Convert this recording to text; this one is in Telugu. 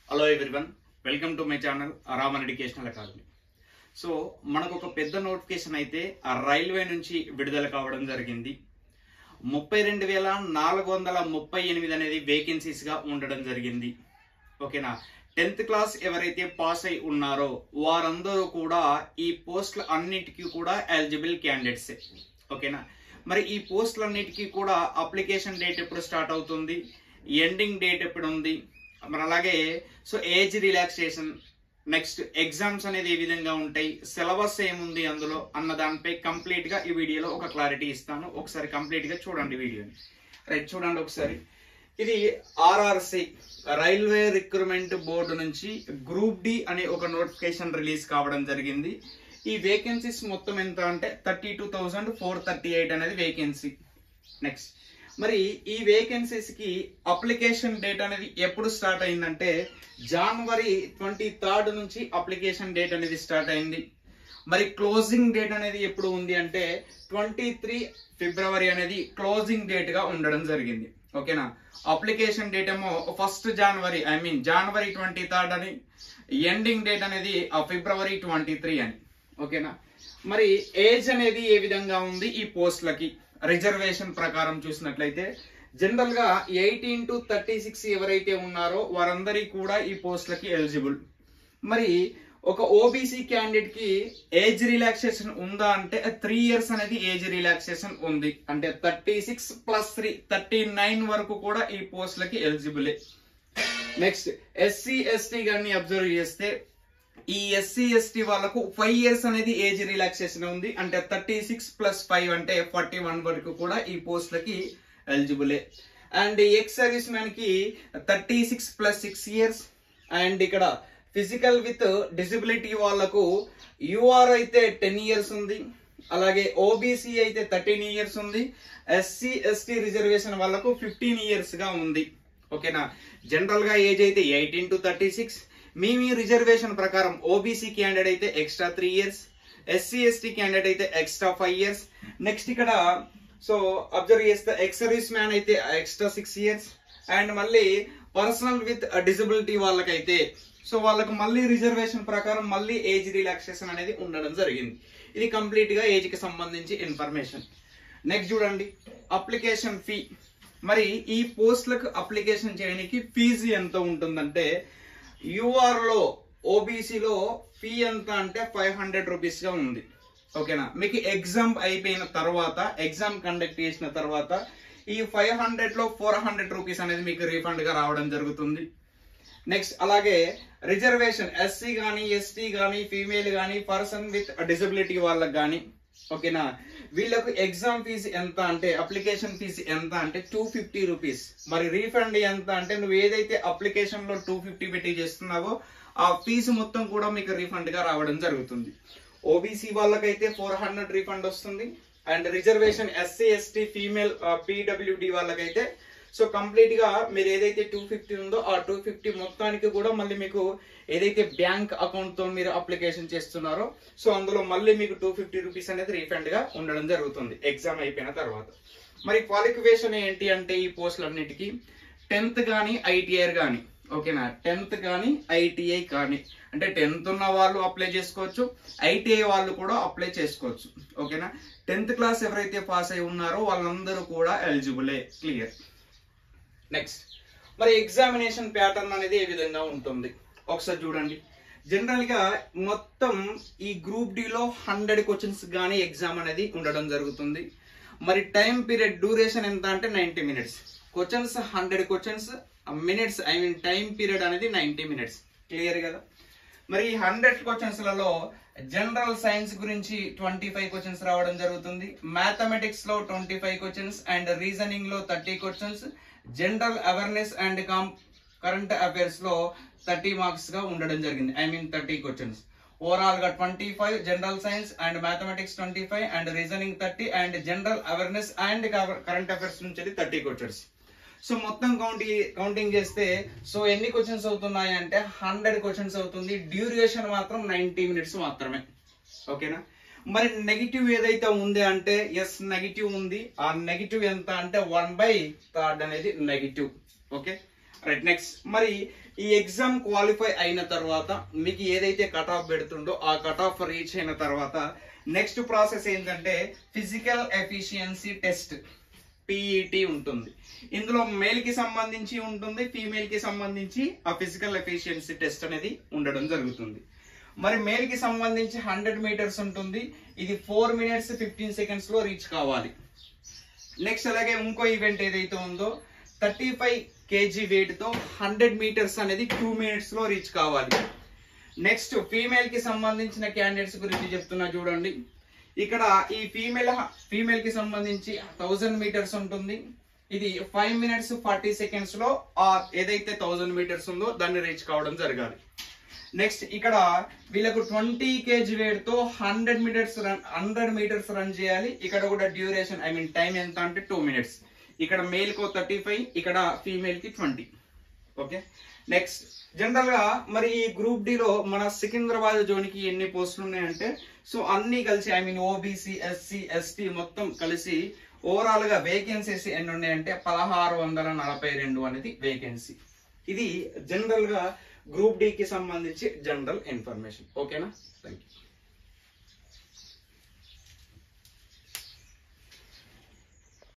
Hello everyone, welcome to my channel Raman educational academy. So మనకు ఒక పెద్ద నోటిఫికేషన్ అయితే ఆ రైల్వే నుంచి విడుదల కావడం జరిగింది. 32,438 అనేది వేకెన్సీస్గా ఉండడం జరిగింది. ఓకేనా. 10th క్లాస్ ఎవరైతే పాస్ అయి ఉన్నారో వారందరూ కూడా ఈ పోస్టులు అన్నిటికీ కూడా ఎలిజిబుల్ క్యాండిడేట్సే. ఓకేనా. మరి ఈ పోస్టులన్నిటికీ కూడా అప్లికేషన్ డేట్ ఎప్పుడు స్టార్ట్ అవుతుంది, ఎండింగ్ డేట్ ఎప్పుడు ఉంది, మరి అలాగే so age relaxation, next exams అనేది ఏ విధంగా ఉంటాయి, సిలబస్ ఏముంది అందులో అన్న దానిపై కంప్లీట్ గా ఈ వీడియోలో ఒక క్లారిటీ ఇస్తాను. ఒకసారి కంప్లీట్ గా చూడండి వీడియోని. రైట్, చూడండి ఒకసారి. ఇది ఆర్ఆర్సి రైల్వే రిక్రూట్మెంట్ బోర్డు నుంచి గ్రూప్ డి అనే ఒక నోటిఫికేషన్ రిలీజ్ కావడం జరిగింది. ఈ వేకెన్సీస్ మొత్తం ఎంత అంటే 32,438 అనేది వేకెన్సీ. నెక్స్ట్ మరి ఈ వేకెన్సీస్ కి అప్లికేషన్ డేట్ అనేది ఎప్పుడు స్టార్ట్ అయిందంటే జనవరి 23 నుంచి అప్లికేషన్ డేట్ అనేది స్టార్ట్ అయింది. మరి క్లోజింగ్ డేట్ అనేది ఎప్పుడు ఉంది అంటే 23 ఫిబ్రవరి అనేది క్లోజింగ్ డేట్ గా ఉండడం జరిగింది. ఓకేనా. అప్లికేషన్ డేట్ ఏమో 1 జనవరి జనవరి 23 అని, ఎండింగ్ డేట్ అనేది ఫిబ్రవరి 23 అని. ఓకేనా. మరి ఏజ్ అనేది ఏ విధంగా ఉంది ఈ పోస్టులకి రిజర్వేషన్ ప్రకారం చూసినట్లయితే జనరల్ గా 18 to 36 ఎవరైతే ఉన్నారో వారందరికీ కూడా ఈ పోస్టులకి ఎలిజిబుల్. మరి ఒక ఓబీసీ క్యాండిడేట్ కి ఏజ్ రిలాక్సేషన్ ఉందా అంటే 3 years అనేది ఏజ్ రిలాక్సేషన్ ఉంది. అంటే 36 + 3 39 వరకు కూడా ఈ పోస్టులకి ఎలిజిబులే. నెక్స్ట్ ఎస్సీ ఎస్టీ గాని అబ్జర్వ్ చేస్తే ఈ ఎస్సీ ఎస్టీ వాళ్ళకు 5 years అనేది ఏజ్ రిలాక్సేషన్ ఉంది. అంటే 36 + 5 అంటే 41 వరకు కూడా ఈ పోస్టులకి ఎలిజిబులే. అండ్ ఎక్స్ సర్వీస్ మ్యాన్ కి 36 + 6 years. అండ్ ఇక్కడ ఫిజికల్ విత్ డిజబిలిటీ వాళ్లకు యూఆర్ అయితే 10 years ఉంది. అలాగే ఓబీసీ అయితే 13 years ఉంది. ఎస్సీ ఎస్టీ రిజర్వేషన్ వాళ్ళకు 15 years గా ఉంది. ఓకేనా. జనరల్ గా ఏజ్ అయితే 18 to 36. మీ రిజర్వేషన్ ప్రకారం ఓబీసీ క్యాండిడేట్ అయితే extra 3 years, SC ST candidate అయితే ఎక్స్ట్రా 5 years. నెక్స్ట్ ఇక్కడ సో అబ్జర్వ్ చేస్తే ఎక్స్ సర్వీస్ మ్యాన్ అయితే ఎక్స్ట్రా 6 years. అండ్ మళ్ళీ పర్సనల్ విత్ డిజబిలిటీ వాళ్ళకైతే సో వాళ్ళకు మళ్ళీ రిజర్వేషన్ ప్రకారం మళ్ళీ ఏజ్ రిలాక్సేషన్ అనేది ఉండడం జరిగింది. ఇది కంప్లీట్ గా ఏజ్ కి సంబంధించి ఇన్ఫర్మేషన్. నెక్స్ట్ చూడండి అప్లికేషన్ ఫీ. మరి ఈ పోస్టులకు అప్లికేషన్ చేయడానికి ఫీజు ఎంత ఉంటుందంటే యూఆర్ లో ఓబీసీలో ఫీ ఎంత అంటే 500 రూపీస్ గా ఉంది. ఓకేనా. మీకు ఎగ్జామ్ అయిపోయిన తర్వాత ఎగ్జామ్ కండక్ట్ చేసిన తర్వాత ఈ 500 లో 400 రూపీస్ అనేది మీకు రీఫండ్ గా రావడం జరుగుతుంది. నెక్స్ట్ అలాగే రిజర్వేషన్ ఎస్సీ గానీ ఎస్టీ గానీ ఫీమేల్ గానీ పర్సన్ విత్ డిజబిలిటీ వాళ్ళకి గానీ ఓకేనా వీళ్ళకు ఎగ్జామ్ ఫీజు ఎంత అంటే అప్లికేషన్ ఫీజు ఎంత అంటే 250 రూపీస్. మరి రీఫండ్ ఎంత అంటే నువ్వు ఏదైతే అప్లికేషన్ లో 250 పెట్టి చేస్తున్నావో ఆ ఫీజు మొత్తం కూడా మీకు రీఫండ్ గా రావడం జరుగుతుంది. ఓబీసీ వాళ్ళకైతే 400 రీఫండ్ వస్తుంది. And reservation SC ST female PWD వాళ్ళకైతే సో కంప్లీట్ గా మీరు ఏదైతే 250 ఉందో ఆ 250 మొత్తానికి కూడా మళ్ళీ మీకు ఏదైతే బ్యాంక్ అకౌంట్ తో మీరు అప్లికేషన్ చేస్తున్నారో సో అందులో మళ్ళీ మీకు 250 రూపీస్ అనేది రీఫండ్ గా ఉండడం జరుగుతుంది ఎగ్జామ్ అయిపోయిన తర్వాత. మరి క్వాలిఫికేషన్ ఏంటి అంటే ఈ పోస్టులన్నిటికీ 10th గానీ ఐటీఐ గానీ ఓకేనా 10th గానీ ఐటీఐ కానీ అంటే 10th ఉన్న వాళ్ళు అప్లై చేసుకోవచ్చు, ఐటీఐ వాళ్ళు కూడా అప్లై చేసుకోవచ్చు. ఓకేనా. 10th క్లాస్ ఎవరైతే పాస్ అయి ఉన్నారో వాళ్ళందరూ కూడా ఎలిజిబులే. క్లియర్. నెక్స్ట్ మరి ఎగ్జామినేషన్ ప్యాటర్న్ అనేది ఏ విధంగా ఉంటుంది ఒకసారి చూడండి. జనరల్ గా మొత్తం ఈ గ్రూప్ డి లో 100 క్వశ్చన్స్ గానీ ఎగ్జామ్ అనేది ఉండడం జరుగుతుంది. మరి టైం పీరియడ్ డ్యూరేషన్ ఎంత అంటే 90 minutes. Questions 100 questions minutes time period అనేది 90 minutes. క్లియర్ కదా. మరి 100 క్వశ్చన్స్ లలో జనరల్ సైన్స్ గురించి 25 క్వశ్చన్స్ రావడం జరుగుతుంది. మ్యాథమెటిక్స్ లో 25 క్వశ్చన్స్ అండ్ రీజనింగ్ లో 30 questions, general awareness and current affairs లో 30 మార్క్స్ గా ఉండడం జరిగింది. 30 క్వశ్చన్స్. ఓవరాల్ గా 25 general science and mathematics 25 and reasoning 30 and general awareness and current affairs నుంచి 30 క్వశ్చన్స్. సో మొత్తం కౌంటింగ్ చేస్తే సో ఎన్ని క్వశ్చన్స్ అవుతున్నాయి అంటే 100 క్వశ్చన్స్ అవుతుంది. డ్యూరేషన్ మాత్రం 90 minutes మాత్రమే. ఓకేనా. మరి నెగిటివ్ ఏదైతే ఉంది అంటే ఎస్ నెగిటివ్ ఉంది. ఆ నెగిటివ్ ఎంత అంటే 1/3 అనేది నెగిటివ్. ఓకే. రైట్. నెక్స్ట్ మరి ఈ ఎగ్జామ్ క్వాలిఫై అయిన తర్వాత మీకు ఏదైతే కట్ ఆఫ్ పెడుతుండో ఆ కట్ ఆఫ్ రీచ్ అయిన తర్వాత నెక్స్ట్ ప్రాసెస్ ఏంటంటే ఫిజికల్ ఎఫిషియన్సీ టెస్ట్, పిఈటి ఉంటుంది. ఇందులో మేల్ కి సంబంధించి ఉంటుంది, ఫీమేల్ కి సంబంధించి ఆ ఫిజికల్ ఎఫిషియన్సీ టెస్ట్ అనేది ఉండడం జరుగుతుంది. మరి మేల్ కి సంబంధించి 100 మీటర్స్ ఉంటుంది. ఇది 4 minutes 15 seconds లో రీచ్ కావాలి. నెక్స్ట్ అలాగే ఇంకో ఈవెంట్ ఏదైతే ఉందో 35 kg వెయిట్ తో 100 meters అనేది 2 minutes లో రీచ్ కావాలి. నెక్స్ట్ ఫీమేల్ కి సంబంధించిన క్యాండిడేట్స్ గురించి చెప్తున్నా చూడండి. ఇక్కడ ఈ ఫీమేల్ కి సంబంధించి 1000 meters ఉంటుంది. ఇది 5 minutes 40 seconds లో ఏదైతే 1000 meters ఉందో దాన్ని రీచ్ కావడం జరగాలి. నెక్స్ట్ ఇక్కడ వీళ్ళకు 20 kg వెయిట్ తో 100 meters రన్ చేయాలి. ఇక్కడ కూడా డ్యూరేషన్ టైం ఎంత అంటే 2 minutes. ఇక్కడ మేల్ కో 35, ఇక్కడ ఫీమేల్ కి 20. ఓకే. నెక్స్ట్ జనరల్ గా మరి ఈ గ్రూప్ డి లో మన సికింద్రాబాద్ జోన్ కి ఎన్ని పోస్టులు ఉన్నాయంటే సో అన్ని కలిసి ఓబీసీ ఎస్సీ ఎస్టీ మొత్తం కలిసి ఓవరాల్ గా వేకెన్సీస్ ఎన్ని ఉన్నాయంటే 1642 అనేది వేకెన్సీ. ఇది జనరల్ గా గ్రూప్ డి కి సంబంధించి జనరల్ ఇన్ఫర్మేషన్. ఓకేనా? Thank you.